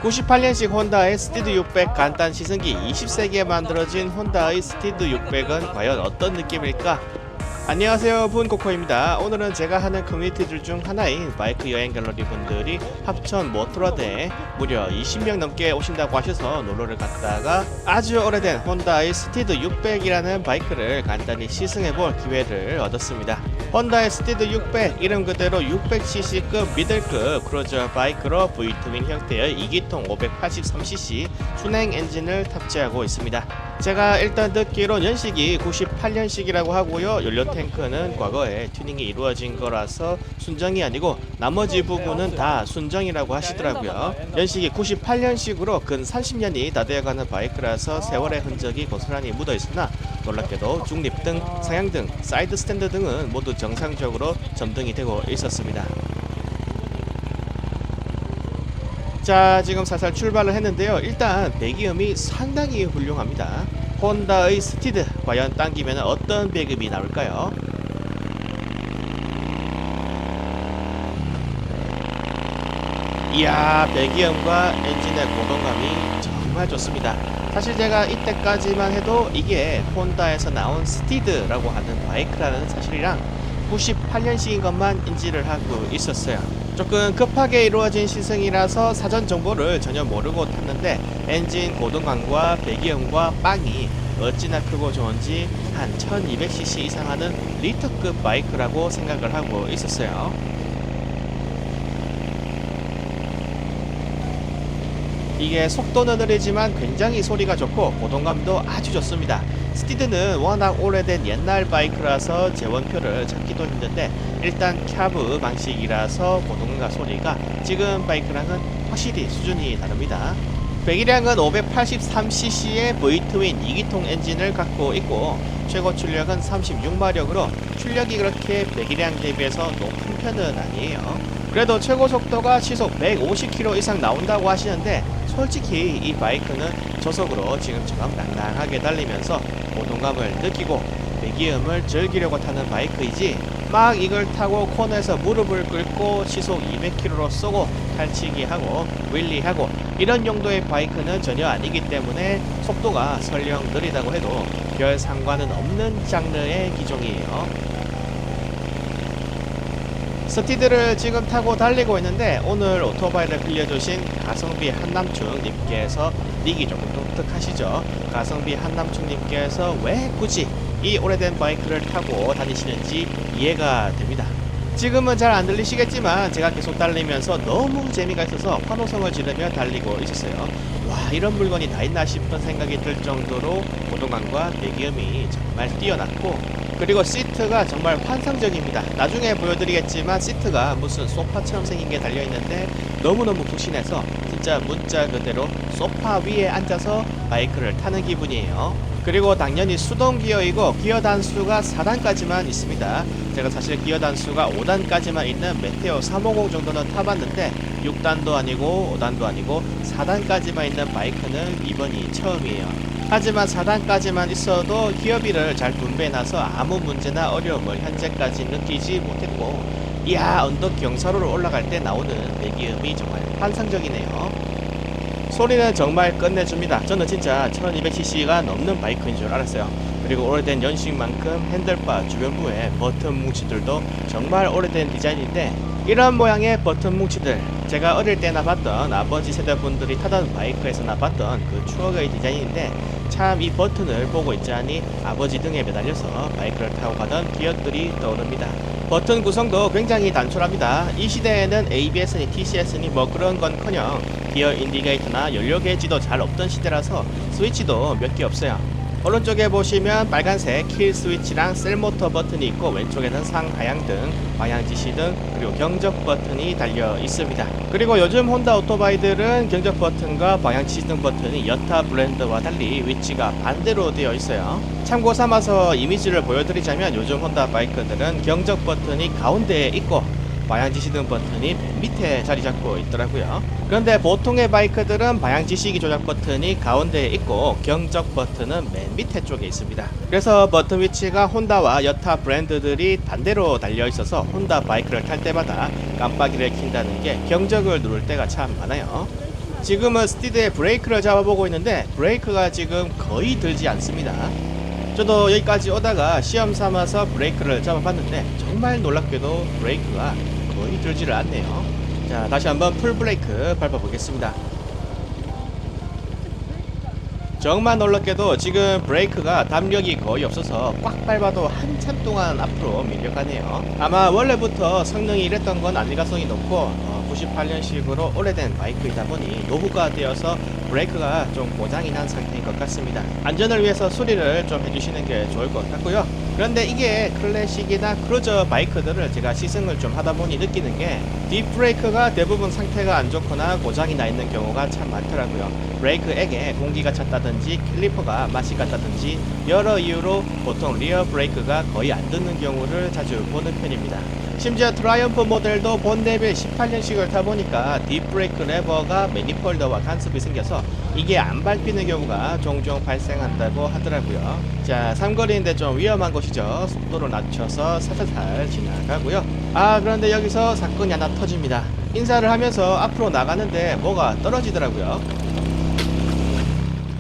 98년식 혼다의 스티드 600 간단 시승기 20세기에 만들어진 혼다의 스티드 600은 과연 어떤 느낌일까? 안녕하세요, 분코코입니다. 오늘은 제가 하는 커뮤니티들 중 하나인 바이크 여행 갤러리 분들이 합천 모토라드에 무려 20명 넘게 오신다고 하셔서 놀러를 갔다가 아주 오래된 혼다의 스티드 600이라는 바이크를 간단히 시승해볼 기회를 얻었습니다. 혼다의 스티드 600, 이름 그대로 600cc급 미들급 크루저 바이크로 V-트윈 형태의 2기통 583cc 순행 엔진을 탑재하고 있습니다. 제가 일단 듣기로 연식이 98년식이라고 하고요. 연료 탱크는 과거에 튜닝이 이루어진 거라서 순정이 아니고 나머지 부분은 다 순정이라고 하시더라고요. 연식이 98년식으로 근 30년이 다 되어가는 바이크라서 세월의 흔적이 고스란히 묻어있으나 놀랍게도 중립등, 상향등, 사이드 스탠드 등은 모두 정상적으로 점등이 되고 있었습니다. 자, 지금 살살 출발을 했는데요. 일단 배기음이 상당히 훌륭합니다. 혼다의 스티드, 과연 당기면 어떤 배기음이 나올까요? 이야, 배기음과 엔진의 고동감이 정말 좋습니다. 사실 제가 이때까지만 해도 이게 혼다에서 나온 스티드라고 하는 바이크라는 사실이랑 98년식인 것만 인지를 하고 있었어요. 조금 급하게 이루어진 시승이라서 사전 정보를 전혀 모르고 탔는데 엔진 고동감과 배기음과 빵이 어찌나 크고 좋은지 한 1200cc 이상 하는 리터급 바이크라고 생각을 하고 있었어요. 이게 속도는 느리지만 굉장히 소리가 좋고 고동감도 아주 좋습니다. 스티드는 워낙 오래된 옛날 바이크라서 재원표를 찾기도 힘든데 일단 캬브 방식이라서 고동감과 소리가 지금 바이크랑은 확실히 수준이 다릅니다. 배기량은 583cc의 V-트윈 2기통 엔진을 갖고 있고 최고 출력은 36마력으로 출력이 그렇게 배기량 대비해서 높은 편은 아니에요. 그래도 최고 속도가 시속 150km 이상 나온다고 하시는데 솔직히 이 바이크는 저속으로 지금처럼 낭낭하게 달리면서 고동감을 느끼고 배기음을 즐기려고 타는 바이크이지 막 이걸 타고 코너에서 무릎을 꿇고 시속 200km로 쏘고 탈치기 하고 윌리하고 이런 용도의 바이크는 전혀 아니기 때문에 속도가 설령 느리다고 해도 별 상관은 없는 장르의 기종이에요. 스티드를 지금 타고 달리고 있는데 오늘 오토바이를 빌려주신 가성비 한남충님께서 닉이 조금 독특하시죠? 가성비 한남충님께서 왜 굳이 이 오래된 바이크를 타고 다니시는지 이해가 됩니다. 지금은 잘 안 들리시겠지만 제가 계속 달리면서 너무 재미가 있어서 환호성을 지르며 달리고 있었어요. 와, 이런 물건이 다 있나 싶은 생각이 들 정도로 고동감과 배기음이 정말 뛰어났고 그리고 시트가 정말 환상적입니다. 나중에 보여드리겠지만 시트가 무슨 소파처럼 생긴 게 달려있는데 너무너무 푹신해서 진짜 문자 그대로 소파 위에 앉아서 바이크를 타는 기분이에요. 그리고 당연히 수동 기어이고 기어 단수가 4단까지만 있습니다. 제가 사실 기어 단수가 5단까지만 있는 메테오 350 정도는 타봤는데 6단도 아니고 5단도 아니고 4단까지만 있는 바이크는 이번이 처음이에요. 하지만 4단까지만 있어도 기어비를 잘 분배해놔서 아무 문제나 어려움을 현재까지 느끼지 못했고 이야, 언덕 경사로를 올라갈 때 나오는 배기음이 정말 환상적이네요. 소리는 정말 끝내줍니다. 저는 진짜 1200cc가 넘는 바이크인 줄 알았어요. 그리고 오래된 연식만큼 핸들바 주변부의 버튼 뭉치들도 정말 오래된 디자인인데 이런 모양의 버튼 뭉치들 제가 어릴 때나 봤던 아버지 세대분들이 타던 바이크에서나 봤던 그 추억의 디자인인데 참 이 버튼을 보고 있자니 아버지 등에 매달려서 바이크를 타고 가던 기억들이 떠오릅니다. 버튼 구성도 굉장히 단촐합니다. 이 시대에는 ABS니 TCS니 뭐 그런 건커녕 기어 인디게이터나 연료 게이지도 잘 없던 시대라서 스위치도 몇 개 없어요. 오른쪽에 보시면 빨간색 킬 스위치랑 셀모터 버튼이 있고 왼쪽에는 상하향등, 방향지시등, 그리고 경적 버튼이 달려 있습니다. 그리고 요즘 혼다 오토바이들은 경적 버튼과 방향지시등 버튼이 여타 브랜드와 달리 위치가 반대로 되어 있어요. 참고 삼아서 이미지를 보여드리자면 요즘 혼다 바이크들은 경적 버튼이 가운데에 있고 방향지시등 버튼이 밑에 자리 잡고 있더라고요. 그런데 보통의 바이크들은 방향지시기 조작 버튼이 가운데에 있고 경적 버튼은 맨 밑에 쪽에 있습니다. 그래서 버튼 위치가 혼다와 여타 브랜드들이 반대로 달려 있어서 혼다 바이크를 탈 때마다 깜빡이를 킨다는 게 경적을 누를 때가 참 많아요. 지금은 스티드의 브레이크를 잡아보고 있는데 브레이크가 지금 거의 들지 않습니다. 저도 여기까지 오다가 시험 삼아서 브레이크를 잡아봤는데 정말 놀랍게도 브레이크가 거의 들지를 않네요. 자, 다시 한번 풀 브레이크 밟아보겠습니다. 정말 놀랍게도 지금 브레이크가 담력이 거의 없어서 꽉 밟아도 한참 동안 앞으로 밀려가네요. 아마 원래부터 성능이 이랬던 건 안일가성이 높고 98년식으로 오래된 바이크이다 보니 노후가 되어서 브레이크가 좀 고장이 난 상태인 것 같습니다. 안전을 위해서 수리를 좀 해주시는 게 좋을 것 같고요. 그런데 이게 클래식이나 크루저 바이크들을 제가 시승을 좀 하다 보니 느끼는 게 뒷브레이크가 대부분 상태가 안 좋거나 고장이 나 있는 경우가 참 많더라고요. 브레이크액에 공기가 찼다든지 캘리퍼가 맛이 갔다든지 여러 이유로 보통 리어 브레이크가 거의 안 듣는 경우를 자주 보는 편입니다. 심지어 트라이언프 모델도 본네빌 18년식을 타보니까 뒷브레이크 레버가 매니폴더와 간섭이 생겨서 이게 안 밟히는 경우가 종종 발생한다고 하더라고요. 자, 삼거리인데 좀 위험한 곳이죠. 속도를 낮춰서 살살 지나가고요. 그런데 여기서 사건이 하나 터집니다. 인사를 하면서 앞으로 나가는데 뭐가 떨어지더라고요.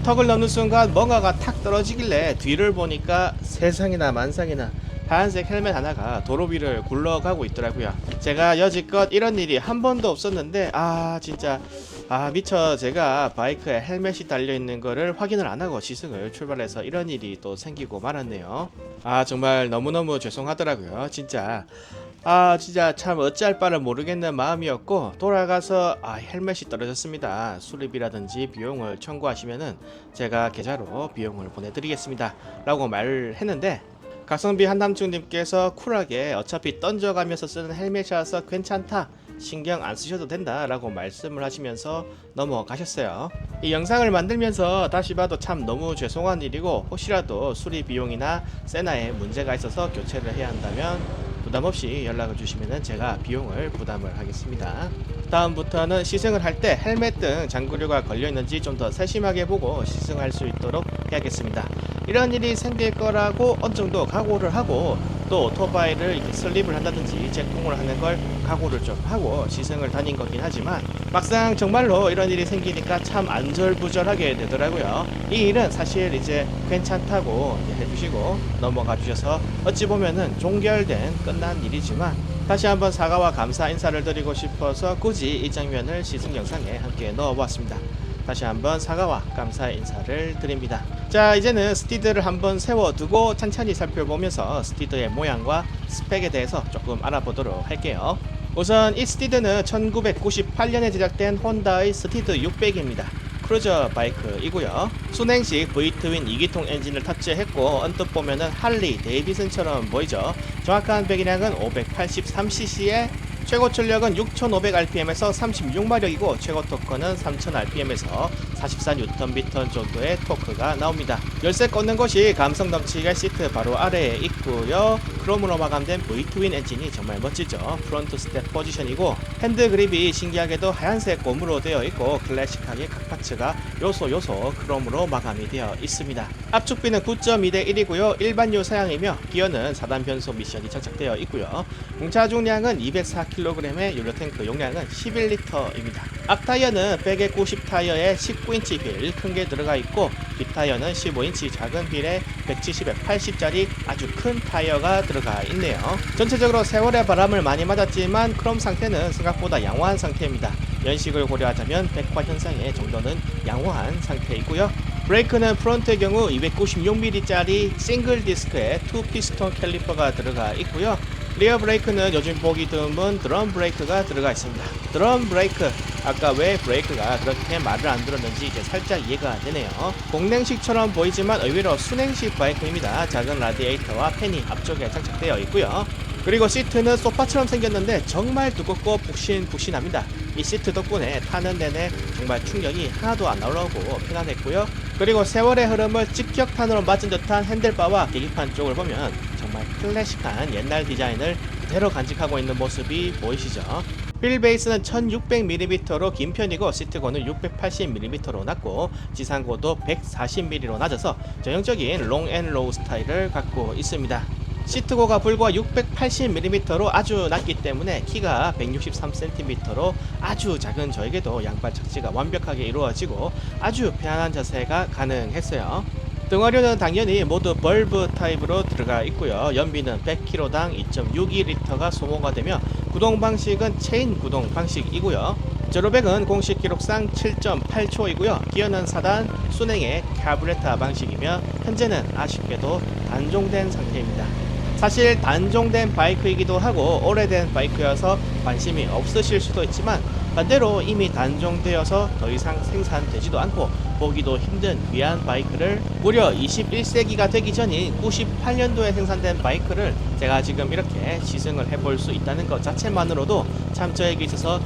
턱을 넘는 순간 뭔가가 탁 떨어지길래 뒤를 보니까 세상이나 만상이나 하얀색 헬멧 하나가 도로 위를 굴러가고 있더라고요. 제가 여지껏 이런 일이 한 번도 없었는데 진짜 미처 제가 바이크에 헬멧이 달려있는 거를 확인을 안하고 시승을 출발해서 이런 일이 또 생기고 말았네요. 정말 너무너무 죄송하더라고요. 진짜 참 어찌할 바를 모르겠는 마음이었고 돌아가서 헬멧이 떨어졌습니다. 수리비라든지 비용을 청구하시면은 제가 계좌로 비용을 보내드리겠습니다 라고 말을 했는데 가성비 한남충님께서 쿨하게 어차피 던져가면서 쓰는 헬멧이라서 괜찮다, 신경 안 쓰셔도 된다 라고 말씀을 하시면서 넘어가셨어요. 이 영상을 만들면서 다시 봐도 참 너무 죄송한 일이고 혹시라도 수리 비용이나 세나에 문제가 있어서 교체를 해야 한다면 부담없이 연락을 주시면 제가 비용을 부담을 하겠습니다. 다음부터는 시승을 할 때 헬멧 등 장구류가 걸려있는지 좀 더 세심하게 보고 시승할 수 있도록 해야겠습니다. 이런 일이 생길 거라고 어느 정도 각오를 하고 또 오토바이를 이렇게 슬립을 한다든지 제공을 하는 걸 각오를 좀 하고 시승을 다닌 거긴 하지만 막상 정말로 이런 일이 생기니까 참 안절부절하게 되더라고요. 이 일은 사실 이제 괜찮다고 해주시고 넘어가 주셔서 어찌 보면은 종결된 끝난 일이지만 다시 한번 사과와 감사 인사를 드리고 싶어서 굳이 이 장면을 시승 영상에 함께 넣어보았습니다. 다시 한번 사과와 감사 인사를 드립니다. 자, 이제는 스티드를 한번 세워두고 천천히 살펴보면서 스티드의 모양과 스펙에 대해서 조금 알아보도록 할게요. 우선 이 스티드는 1998년에 제작된 혼다의 스티드 600입니다. 크루저 바이크이고요. 순행식 V트윈 2기통 엔진을 탑재했고 언뜻 보면은 할리 데이비슨처럼 보이죠. 정확한 배기량은 583cc에 최고 출력은 6500rpm에서 36마력이고 최고 토크는 3000rpm에서 44Nm 정도의 토크가 나옵니다. 열쇠 꽂는 곳이 감성 넘치게 시트 바로 아래에 있고요. 크롬으로 마감된 V트윈 엔진이 정말 멋지죠. 프론트 스텝 포지션이고 핸드 그립이 신기하게도 하얀색 고무로 되어 있고 클래식하게 각 파츠가 요소 크롬으로 마감이 되어 있습니다. 압축비는 9.2대 1이고요. 일반유 사양이며 기어는 4단 변속 미션이 장착되어 있고요. 공차 중량은 204kg의 연료탱크 용량은 11L입니다. 앞타이어는 190 타이어에 19인치 휠 큰 게 들어가 있고 뒷타이어는 15인치 작은 휠에 170에 80짜리 아주 큰 타이어가 들어가 있네요. 전체적으로 세월의 바람을 많이 맞았지만 크롬 상태는 생각보다 양호한 상태입니다. 연식을 고려하자면 백화 현상의 정도는 양호한 상태이고요. 브레이크는 프론트의 경우 296mm짜리 싱글 디스크에 2피스톤 캘리퍼가 들어가 있고요. 리어 브레이크는 요즘 보기 드문 드럼 브레이크가 들어가 있습니다. 드럼 브레이크, 아까 왜 브레이크가 그렇게 말을 안 들었는지 이제 살짝 이해가 되네요. 공냉식처럼 보이지만 의외로 순행식 바이크입니다. 작은 라디에이터와 팬이 앞쪽에 장착되어 있고요. 그리고 시트는 소파처럼 생겼는데 정말 두껍고 푹신푹신합니다. 이 시트 덕분에 타는 내내 정말 충격이 하나도 안 올라오고 편안했고요. 그리고 세월의 흐름을 직격탄으로 맞은 듯한 핸들바와 계기판 쪽을 보면 정말 클래식한 옛날 디자인을 그대로 간직하고 있는 모습이 보이시죠? 휠 베이스는 1600mm로 긴 편이고 시트고는 680mm로 낮고 지상고도 140mm로 낮아서 전형적인 롱 앤 로우 스타일을 갖고 있습니다. 시트고가 불과 680mm로 아주 낮기 때문에 키가 163cm로 아주 작은 저에게도 양발 착지가 완벽하게 이루어지고 아주 편안한 자세가 가능했어요. 등화류는 당연히 모두 벌브 타입으로 들어가 있고요. 연비는 100km당 2.62L가 소모가 되며 구동 방식은 체인 구동 방식이고요. 제로백은 공식 기록상 7.8초이고요. 기어는 4단, 순행의 카브레타 방식이며 현재는 아쉽게도 단종된 상태입니다. 사실 단종된 바이크이기도 하고 오래된 바이크여서 관심이 없으실 수도 있지만 반대로 이미 단종되어서 더 이상 생산되지도 않고 보기도 힘든 귀한 바이크를 무려 21세기가 되기 전인 98년도에 생산된 바이크를 제가 지금 이렇게 시승을 해볼 수 있다는 것 자체만으로도 참 저에게 있어서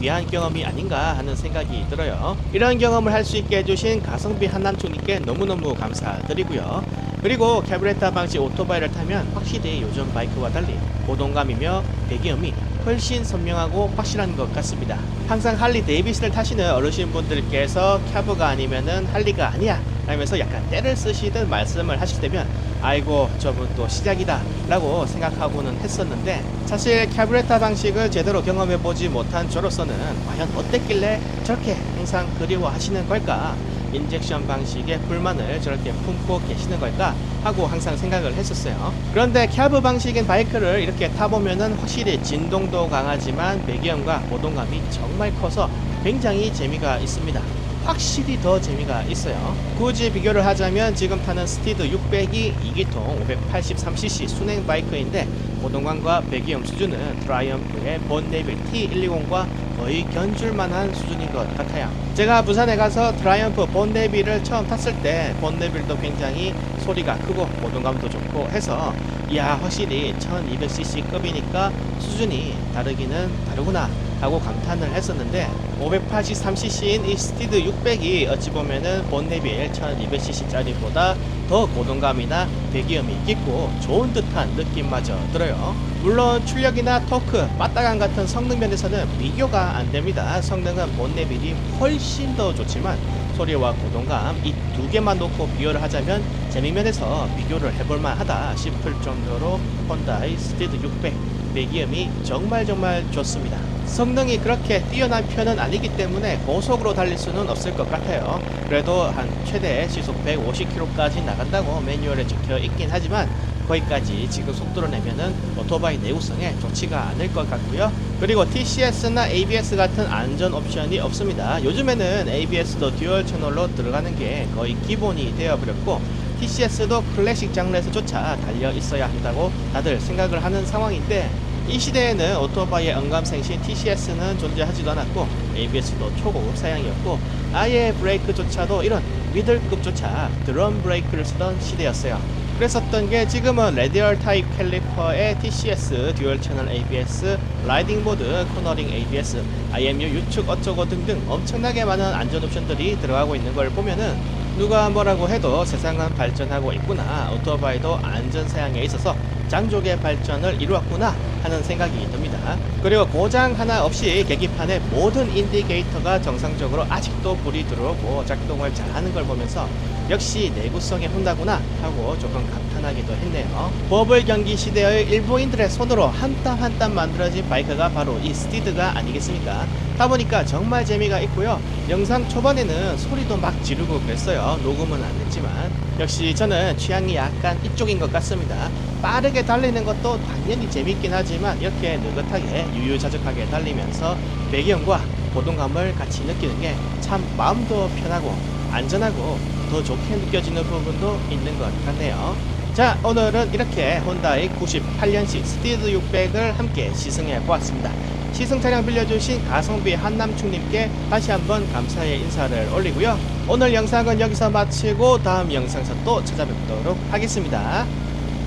귀한 경험이 아닌가 하는 생각이 들어요. 이런 경험을 할 수 있게 해주신 가성비 한남충님께 너무너무 감사드리고요. 그리고 캐브레타 방식 오토바이를 타면 확실히 요즘 바이크와 달리 고동감이며 배기음이 훨씬 선명하고 확실한 것 같습니다. 항상 할리 데이비슨을 타시는 어르신분들께서 캬브가 아니면은 할리가 아니야 라면서 약간 때를 쓰시듯 말씀을 하실 때면 아이고 저분 또 시작이다 라고 생각하고는 했었는데 사실 캐브레타 방식을 제대로 경험해보지 못한 저로서는 과연 어땠길래 저렇게 항상 그리워하시는 걸까, 인젝션 방식의 불만을 저렇게 품고 계시는 걸까 하고 항상 생각을 했었어요. 그런데 캬브 방식인 바이크를 이렇게 타보면은 확실히 진동도 강하지만 배기음과 고동감이 정말 커서 굉장히 재미가 있습니다. 확실히 더 재미가 있어요. 굳이 비교를 하자면 지금 타는 스티드 600이 2기통 583cc 순행 바이크인데 고동감과 배기음 수준은 트라이언프의 본네빌 T120과 거의 견줄만한 수준인 것 같아요. 제가 부산에 가서 트라이언프 본네빌을 처음 탔을 때 본네빌도 굉장히 소리가 크고 고동감도 좋고 해서 이야 확실히 1200cc급이니까 수준이 다르기는 다르구나 하고 감탄을 했었는데 583cc인 이 스티드 600이 어찌 보면은 본네빌 1200cc짜리보다 더 고동감이나 배기음이 깊고 좋은 듯한 느낌마저 들어요. 물론 출력이나 토크, 빠따감 같은 성능 면에서는 비교가 안 됩니다. 성능은 본네빌이 훨씬 더 좋지만 소리와 고동감 이 두 개만 놓고 비교를 하자면 재미면에서 비교를 해볼만 하다 싶을 정도로 혼다의 스티드 600 배기음이 정말 좋습니다. 성능이 그렇게 뛰어난 편은 아니기 때문에 고속으로 달릴 수는 없을 것 같아요. 그래도 한 최대 시속 150km까지 나간다고 매뉴얼에 적혀 있긴 하지만 거기까지 지금 속도로 내면은 오토바이 내구성에 좋지가 않을 것 같고요. 그리고 TCS나 ABS 같은 안전 옵션이 없습니다. 요즘에는 ABS도 듀얼 채널로 들어가는 게 거의 기본이 되어버렸고 TCS도 클래식 장르에서조차 달려 있어야 한다고 다들 생각을 하는 상황인데 이 시대에는 오토바이의 언감생신 TCS는 존재하지도 않았고 ABS도 초고급 사양이었고 아예 브레이크조차도 이런 미들급조차 드럼 브레이크를 쓰던 시대였어요. 그랬었던 게 지금은 레디얼 타입 캘리퍼에 TCS, 듀얼 채널 ABS, 라이딩 보드, 코너링 ABS, IMU 유축 어쩌고 등등 엄청나게 많은 안전 옵션들이 들어가고 있는 걸 보면은 누가 뭐라고 해도 세상은 발전하고 있구나, 오토바이도 안전 사양에 있어서 장족의 발전을 이루었구나 하는 생각이 듭니다. 그리고 고장 하나 없이 계기판에 모든 인디게이터가 정상적으로 아직도 불이 들어오고 작동을 잘하는 걸 보면서 역시 내구성의 혼다구나 하고 조금 감탄하기도 했네요. 버블 경기 시대의 일본인들의 손으로 한 땀 한 땀 만들어진 바이크가 바로 이 스티드가 아니겠습니까? 타보니까 정말 재미가 있고요. 영상 초반에는 소리도 막 지르고 그랬어요. 녹음은 안 했지만 역시 저는 취향이 약간 이쪽인 것 같습니다. 빠르게 달리는 것도 당연히 재밌긴 하지만 이렇게 느긋하게 유유자적하게 달리면서 배기음과 고동감을 같이 느끼는 게 참 마음도 편하고 안전하고 더 좋게 느껴지는 부분도 있는 것 같네요. 자, 오늘은 이렇게 혼다의 98년식 스티드 600을 함께 시승해 보았습니다. 시승 차량 빌려주신 가성비 한남충님께 다시 한번 감사의 인사를 올리고요. 오늘 영상은 여기서 마치고 다음 영상에서 또 찾아뵙도록 하겠습니다.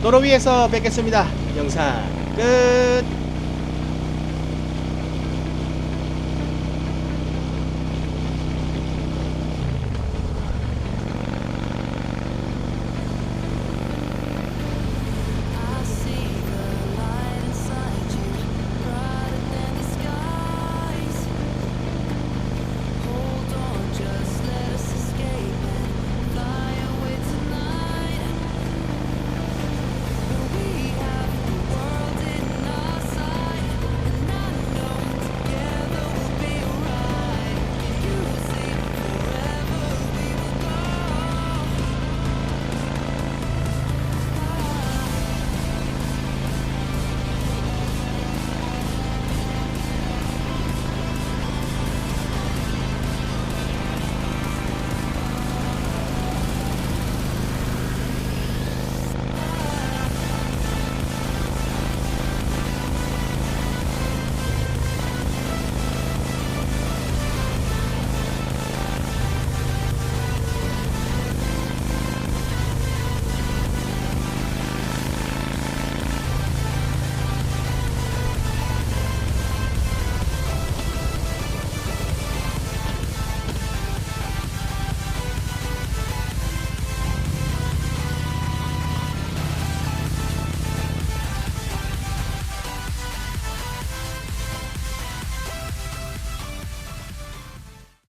도로 위에서 뵙겠습니다. 영상 끝.